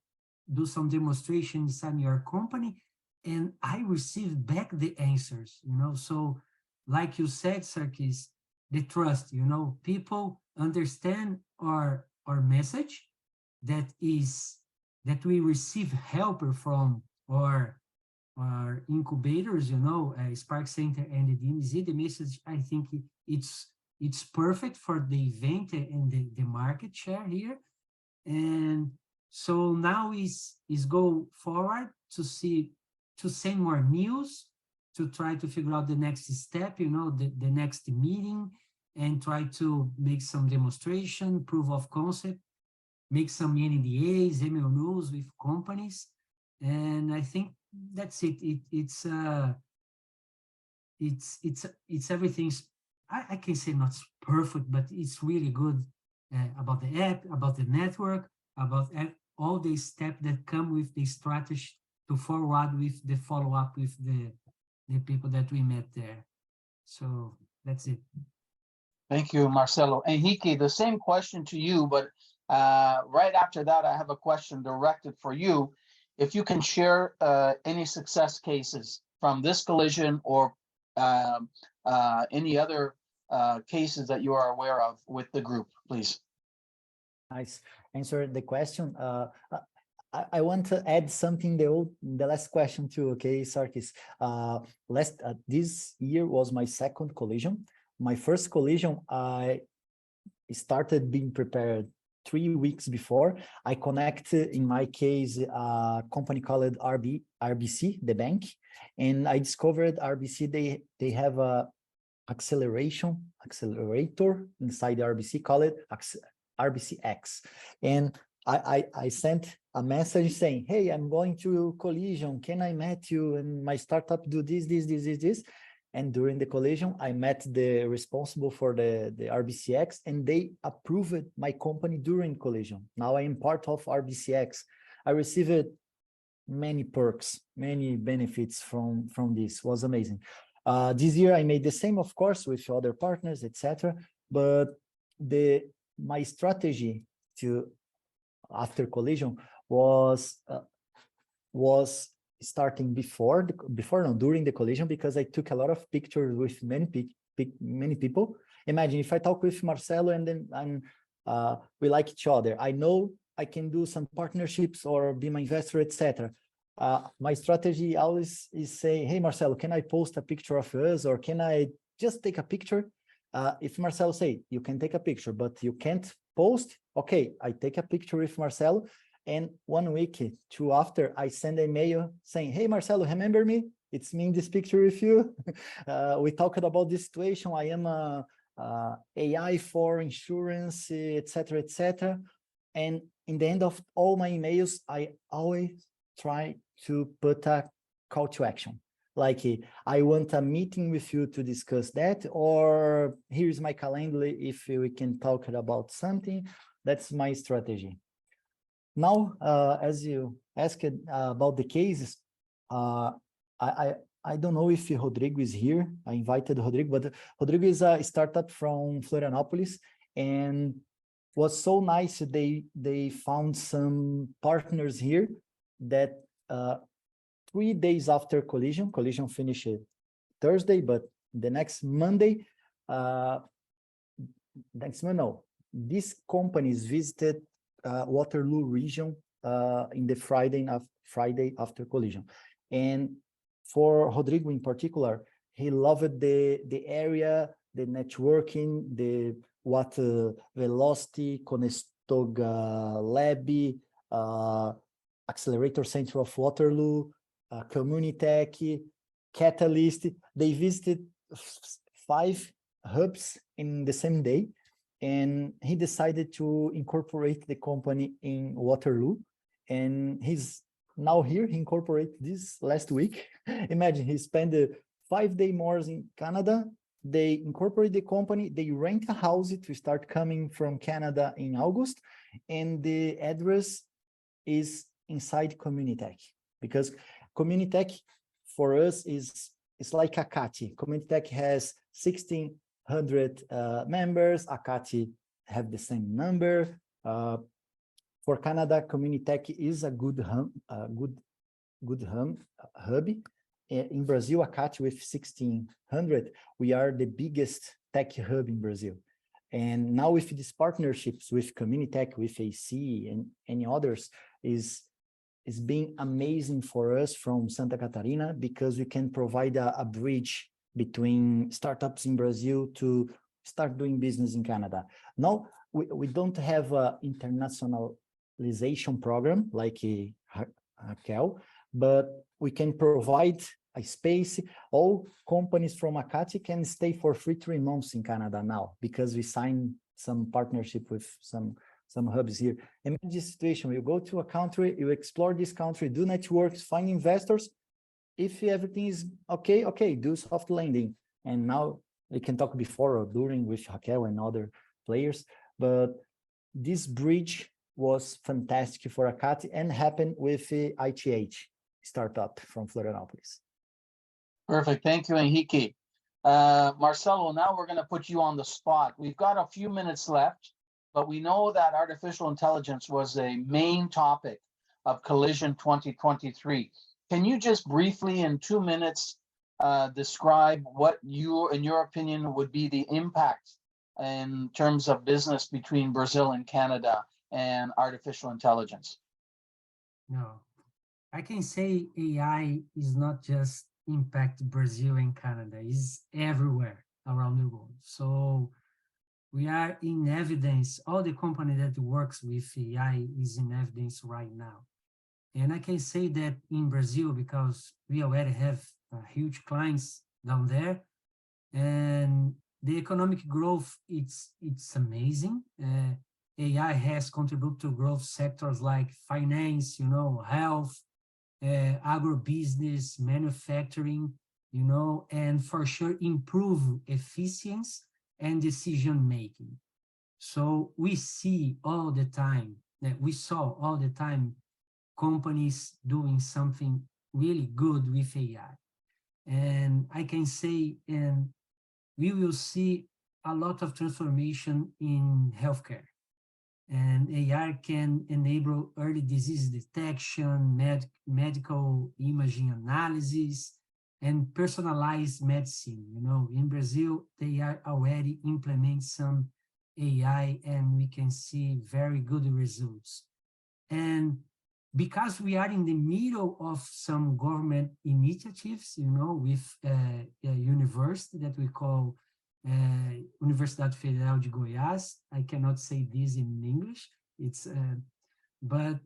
Speaker 5: do some demonstration inside your company, and I received back the answers, So like you said, Sarkis, the trust, people understand our message, that we receive help from our incubators, Spark Center and the DMZ. The message, I think it's perfect for the event and the market share here. And so now is go forward to send more news, to try to figure out the next step, the next meeting, and try to make some demonstration, proof of concept, make some NDAs, MOUs with companies. And I think that's it. It's everything's, I can say not perfect, but it's really good about the app, about the network, about all the steps that come with the strategy to forward with the follow-up with the people that we met there. So that's it.
Speaker 1: Thank you, Marcelo. Henrique, the same question to you, but right after that, I have a question directed for you. If you can share any success cases from this collision or any other cases that you are aware of with the group, please.
Speaker 4: Nice. Answer the question. I want to add something the last question too, okay, Sarkis. This year was my second collision. My first collision, I started being prepared 3 weeks before. I connected, in my case, a company called RBC, the bank, and I discovered RBC, they have a accelerator inside the RBC, call it RBCX. And I sent a message saying, hey, I'm going to collision. Can I meet you? And my startup do this. And during the collision, I met the responsible for the RBCX, and they approved my company during collision. Now I am part of RBCX. I received many perks, many benefits from this. It was amazing. This year I made the same, of course, with other partners, etc. But my strategy to after collision was starting during the collision, because I took a lot of pictures with many people. Imagine if I talk with Marcelo and then we like each other. I know I can do some partnerships or be my investor, etc. My strategy always is say, hey, Marcelo, can I post a picture of us, or can I just take a picture? If Marcelo say, you can take a picture, but you can't post, okay, I take a picture with Marcelo. And 1 week, 2 after, I send an email saying, hey, Marcelo, remember me? It's me in this picture with you. We talked about this situation. I am a AI for insurance, etc., etc. And in the end of all my emails, I always try to put a call to action. Like, I want a meeting with you to discuss that, or here's my calendar if we can talk about something. That's my strategy. Now, as you asked about the cases, I don't know if Rodrigo is here. I invited Rodrigo, but Rodrigo is a startup from Florianopolis, and was so nice. They found some partners here that 3 days after collision finished Thursday, but the next Monday, these companies visited Waterloo region in the Friday after collision. And for Rodrigo in particular, he loved the area, the networking, the Velocity, Conestoga Lab, Accelerator Center of Waterloo, Communitech, Catalyst. They visited 5 hubs in the same day, and he decided to incorporate the company in Waterloo. And he's now here. He incorporated this last week. Imagine, he spent 5 days more in Canada. They incorporate the company. They rent a house to start coming from Canada in August. And the address is inside Communitech, because Communitech for us is like Acati. Communitech has 1,600 members. Acati have the same number. For Canada, Communitech is a good hub. In Brazil, Acati with 1,600, we are the biggest tech hub in Brazil. And now with these partnerships with Communitech, with AC and any others, is being amazing for us from Santa Catarina, because we can provide a bridge between startups in Brazil to start doing business in Canada. Now, we don't have an internationalization program like Raquel, but we can provide a space. All companies from Acati can stay for free 3 months in Canada now, because we signed some partnership with some hubs here. Imagine this situation: you go to a country, you explore this country, do networks, find investors. If everything is okay, do soft landing. And now we can talk before or during with Raquel and other players. But this bridge was fantastic for Acati and happened with the ITH startup from Florianopolis.
Speaker 1: Perfect. Thank you, Henrique. Marcelo, now we're going to put you on the spot. We've got a few minutes left, but we know that artificial intelligence was a main topic of Collision 2023. Can you just briefly, in 2 minutes, describe what in your opinion, would be the impact in terms of business between Brazil and Canada and artificial intelligence?
Speaker 5: No, I can say AI is not just impact Brazil and Canada, it's everywhere around the world. So we are in evidence. All the company that works with AI is in evidence right now. And I can say that in Brazil, because we already have huge clients down there, and the economic growth, it's amazing. AI has contributed to growth sectors like finance, health, agribusiness, manufacturing, and for sure improve efficiency and decision making. So we see all the time, we saw all the time companies doing something really good with AI. And I can say, and we will see a lot of transformation in healthcare. And AI can enable early disease detection, medical imaging analysis, and personalized medicine. You know, in Brazil, they are already implement some AI, and we can see very good results. And because we are in the middle of some government initiatives, you know, with a university that we call Universidade Federal de Goiás. I cannot say this in English. But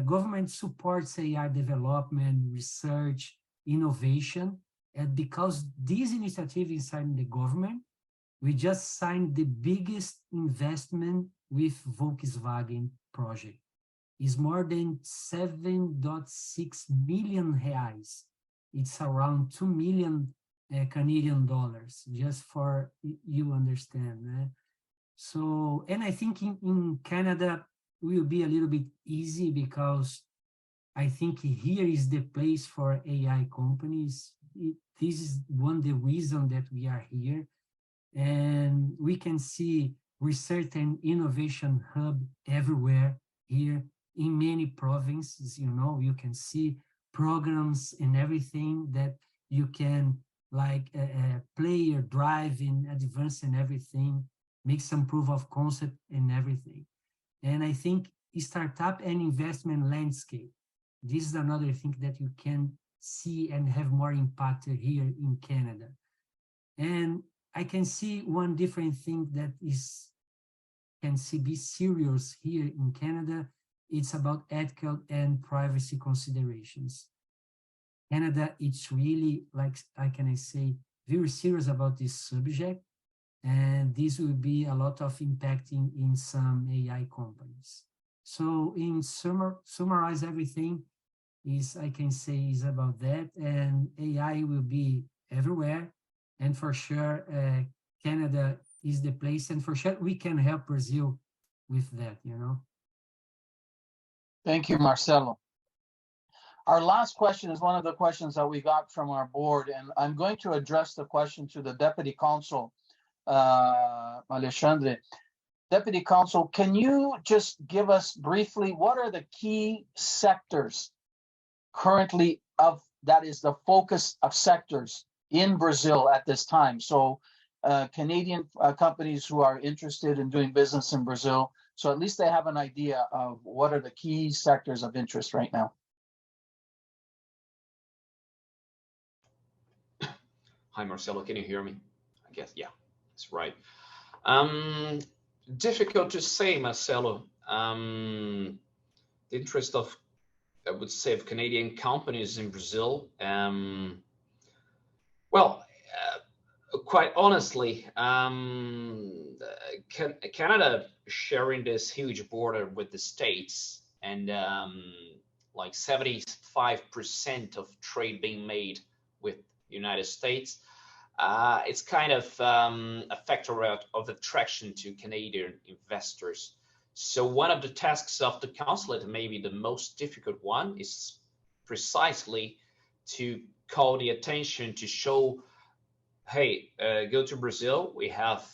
Speaker 5: government supports AI development, research, innovation, and because this initiative inside the government, we just signed the biggest investment with Volkswagen project. It's more than 7.6 million reais. It's around 2 million Canadian dollars, just for you understand. So, and I think in Canada will be a little bit easy because I think here is the place for AI companies. This is one of the reasons that we are here. And we can see research and innovation hub everywhere here in many provinces. You know, you can see programs and everything that you can like play or drive in advance and everything, make some proof of concept and everything. And I think startup and investment landscape, this is another thing that you can see and have more impact here in Canada. And I can see one different thing that be serious here in Canada. It's about ethical and privacy considerations. Canada, it's really, like, how can I say, very serious about this subject. And this will be a lot of impacting in some AI companies. So in summarize everything I can say is about that. And AI will be everywhere. And for sure, Canada is the place. And for sure, we can help Brazil with that, you know.
Speaker 1: Thank you, Marcelo. Our last question is one of the questions that we got from our board, and I'm going to address the question to the Deputy Consul, Alexandre. Deputy Consul, can you just give us briefly what are the key sectors currently that is the focus of sectors in Brazil at this time? So Canadian companies who are interested in doing business in Brazil, so at least they have an idea of what are the key sectors of interest right now.
Speaker 2: Hi, Marcelo, can you hear me? I guess, yeah, that's right. Difficult to say, Marcelo. The interest of, I would say, of Canadian companies in Brazil. Well, quite honestly, Canada sharing this huge border with the States, and like 75% of trade being made with United States, it's kind of a factor of attraction to Canadian investors. So one of the tasks of the consulate, maybe the most difficult one, is precisely to call the attention to show, hey, go to Brazil. We have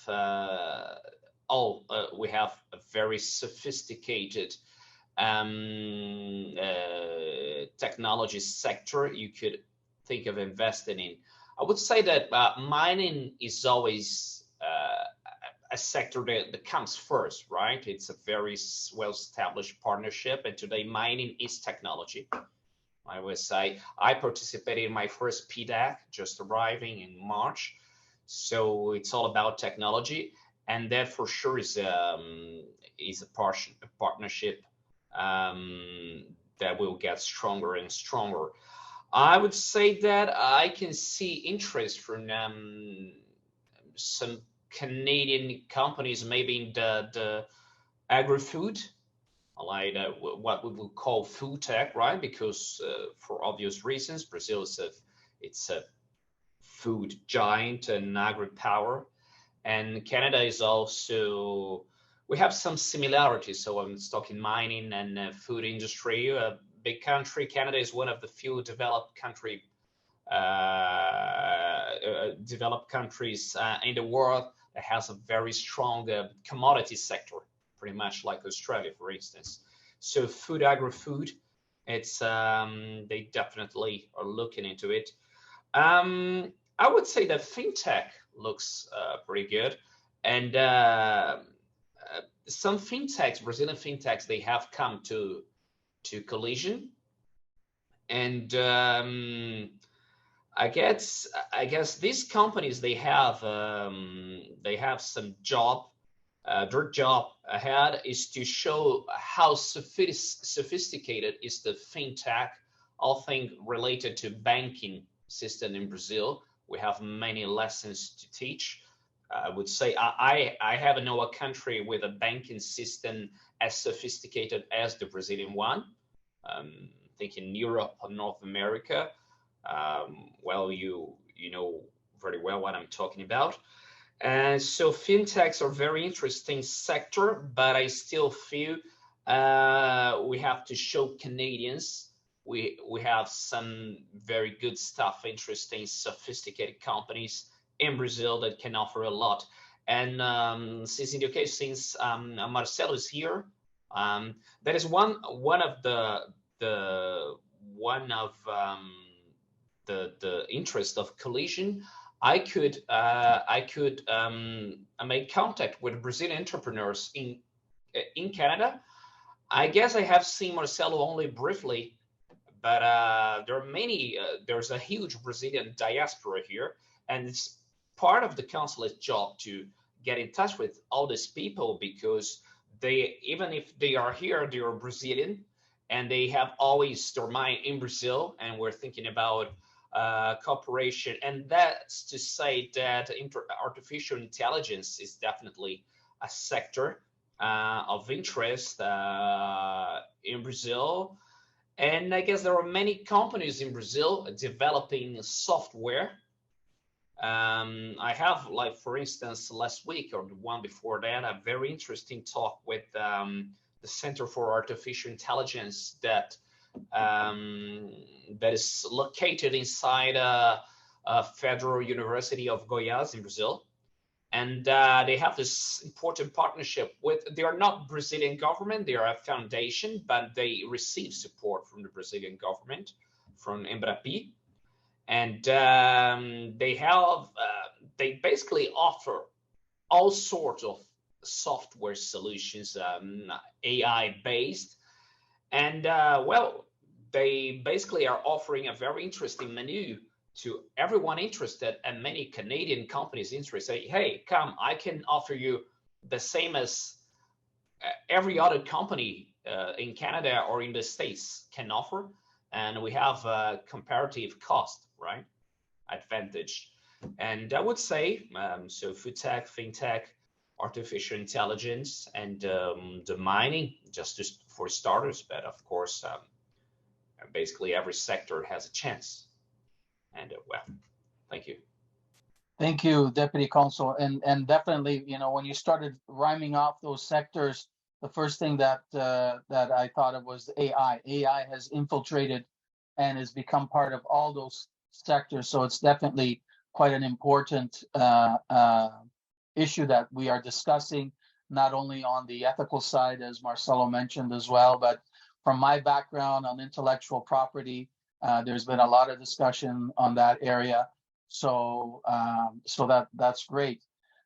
Speaker 2: we have a very sophisticated technology sector you could think of investing in. I would say that mining is always a sector that comes first, right? It's a very well-established partnership, and today mining is technology. I would say I participated in my first PDAC, just arriving in March. So it's all about technology, and that for sure is a partnership that will get stronger and stronger. I would say that I can see interest from some Canadian companies, maybe in the agri-food, like what we would call food tech, right? Because for obvious reasons, Brazil is it's a food giant and agri-power, and Canada is also, we have some similarities. So I'm talking mining and food industry. A big country. Canada is one of the few developed country developed countries in the world that has a very strong commodity sector, pretty much like Australia, for instance. So food, agri-food, it's they definitely are looking into it. I would say that fintech looks pretty good, and some fintechs, Brazilian fintechs, they have come to collision, and I guess these companies, they have some job. Their job ahead is to show how sophisticated is the fintech, all things related to banking system in Brazil. We have many lessons to teach. I would say I haven't know a country with a banking system as sophisticated as the Brazilian one. Thinking Europe or North America. Well, you know very well what I'm talking about. And so fintechs are very interesting sector, but I still feel we have to show Canadians we have some very good stuff, interesting, sophisticated companies in Brazil that can offer a lot. And since in the case, since Marcelo is here, that is one of the interest of collision. I could make contact with Brazilian entrepreneurs in Canada. I guess I have seen Marcelo only briefly, but there are many. There's a huge Brazilian diaspora here, and it's part of the consulate's job to get in touch with all these people, because they, even if they are here, they are Brazilian, and they have always their mind in Brazil, and we're thinking about cooperation. And that's to say that artificial intelligence is definitely a sector of interest in Brazil. And I guess there are many companies in Brazil developing software. I have, like, for instance, last week or the one before that, a very interesting talk with the Center for Artificial Intelligence that is located inside Federal University of Goiás in Brazil. And they have this important partnership with, they are not Brazilian government, they are a foundation, but they receive support from the Brazilian government, from Embrapi. And they basically offer all sorts of software solutions, AI based. And well, they basically are offering a very interesting menu to everyone interested, and many Canadian companies interested. Say, hey, come, I can offer you the same as every other company in Canada or in the States can offer. And we have a comparative cost, right, advantage. And I would say, so food tech, fintech, artificial intelligence, and the mining, just for starters, but of course, basically every sector has a chance. And well, thank you.
Speaker 1: Thank you, Deputy Consul. And definitely, you know, when you started rhyming off those sectors, the first thing that I thought of was AI. AI has infiltrated and has become part of all those sectors. So it's definitely quite an important issue that we are discussing, not only on the ethical side, as Marcelo mentioned as well, but from my background on intellectual property, there's been a lot of discussion on that area. So that's great.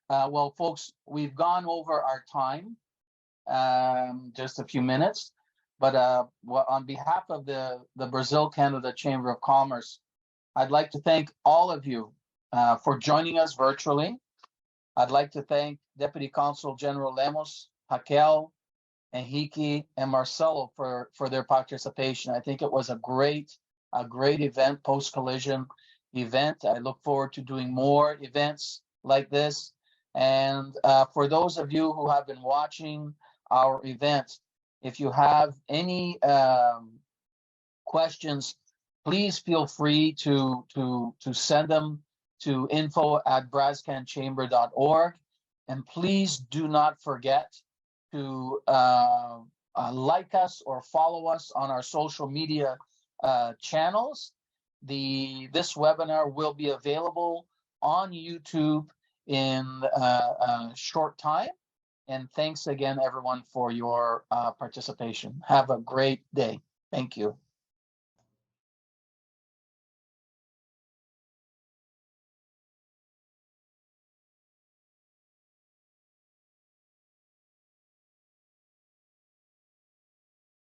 Speaker 1: Well, folks, we've gone over our time, just a few minutes, but on behalf of the Brazil-Canada Chamber of Commerce, I'd like to thank all of you for joining us virtually. I'd like to thank Deputy Consul General Lemos, Raquel, Henrique, and Marcelo for their participation. I think it was a great event, post-collision event. I look forward to doing more events like this. And for those of you who have been watching our event, if you have any questions, please feel free to send them to info@brascanchamber.org. And please do not forget to like us or follow us on our social media channels, This webinar will be available on YouTube in a short time. And thanks again, everyone, for your participation. Have a great day. Thank you.